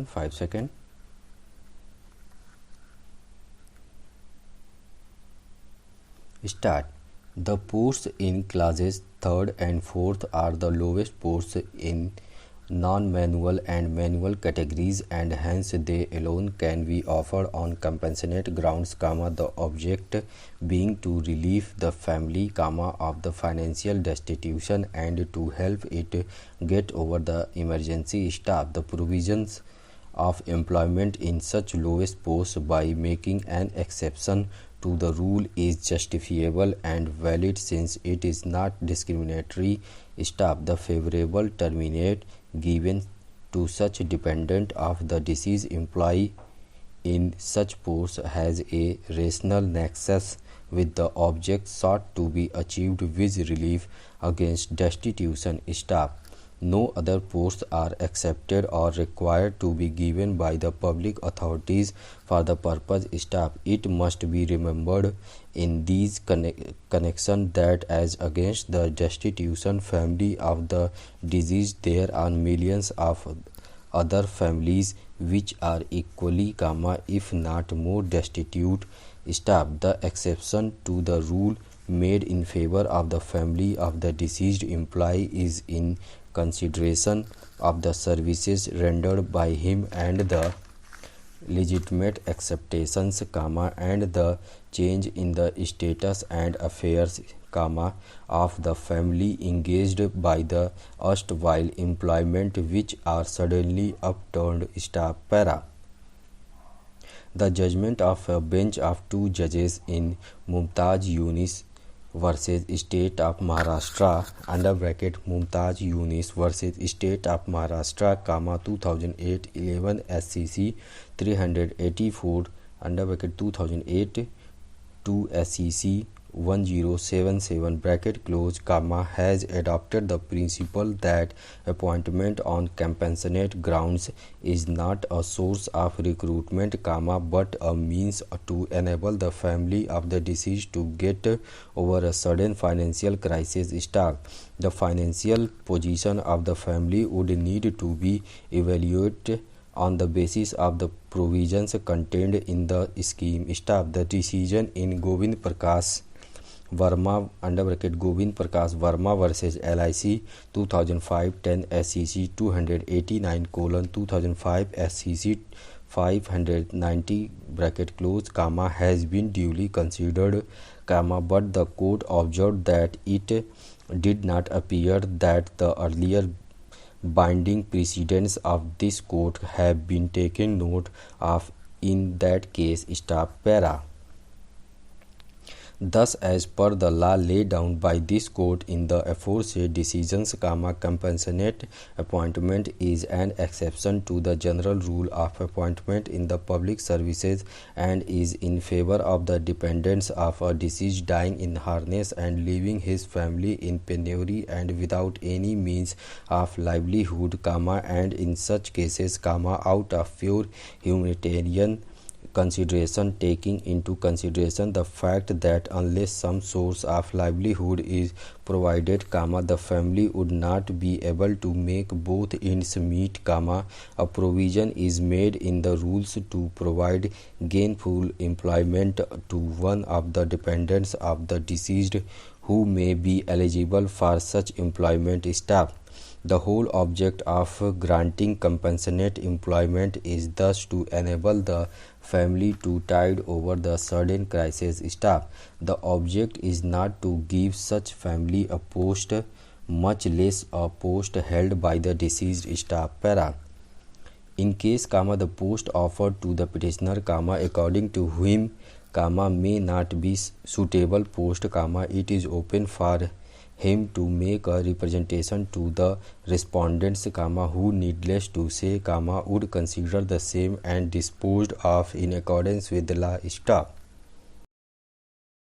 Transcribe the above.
5 seconds. Start. The posts in classes 3rd and 4th are the lowest posts in non-manual and manual categories, and hence they alone can be offered on compassionate grounds, the object being to relieve the family, of the financial destitution and to help it get over the emergency. Stop. The provisions of employment in such lowest posts by making an exception to the rule is justifiable and valid since it is not discriminatory. Stop. The favorable terminate given to such dependent of the deceased employee in such posts has a rational nexus with the object sought to be achieved with relief against destitution. Stop. No other posts are accepted or required to be given by the public authorities for the purpose. Stop. It must be remembered in these connection that as against the destitution family of the deceased, there are millions of other families which are equally, if not more destitute. Stop. The exception to the rule made in favor of the family of the deceased employee is in consideration of the services rendered by him and the legitimate acceptations, and the change in the status and affairs, of the family engaged by the erstwhile employment which are suddenly upturned. Stop. Para. The judgment of a bench of 2 judges in Mumtaz Yunis versus State of Maharashtra (Mumtaz Yunis versus State of Maharashtra, 2008 11 SCC 384 (2008 2 SCC 1077 has adopted the principle that appointment on compassionate grounds is not a source of recruitment, but a means to enable the family of the deceased to get over a sudden financial crisis. Stop. The financial position of the family would need to be evaluated on the basis of the provisions contained in the scheme. Stop. The decision in Govind Prakash Verma Govind Prakash Verma versus LIC 2005 10 SCC 289 2005 SCC 590 has been duly considered, but the court observed that it did not appear that the earlier binding precedents of this court have been taken note of in that case. Stop. Para. Thus, as per the law laid down by this court in the aforesaid decisions, compassionate appointment is an exception to the general rule of appointment in the public services and is in favor of the dependents of a deceased dying in harness and leaving his family in penury and without any means of livelihood, and in such cases, out of pure humanitarian consideration, taking into consideration the fact that unless some source of livelihood is provided, the family would not be able to make both ends meet, a provision is made in the rules to provide gainful employment to one of the dependents of the deceased who may be eligible for such employment. Stop. The whole object of granting compassionate employment is thus to enable the family to tide over the sudden crisis. Stop. The object is not to give such family a post, much less a post held by the deceased. Stop. Para. In case, the post offered to the petitioner, according to him, may not be suitable post, it is open for him to make a representation to the respondents, who, needless to say, would consider the same and disposed of in accordance with the law. Stop.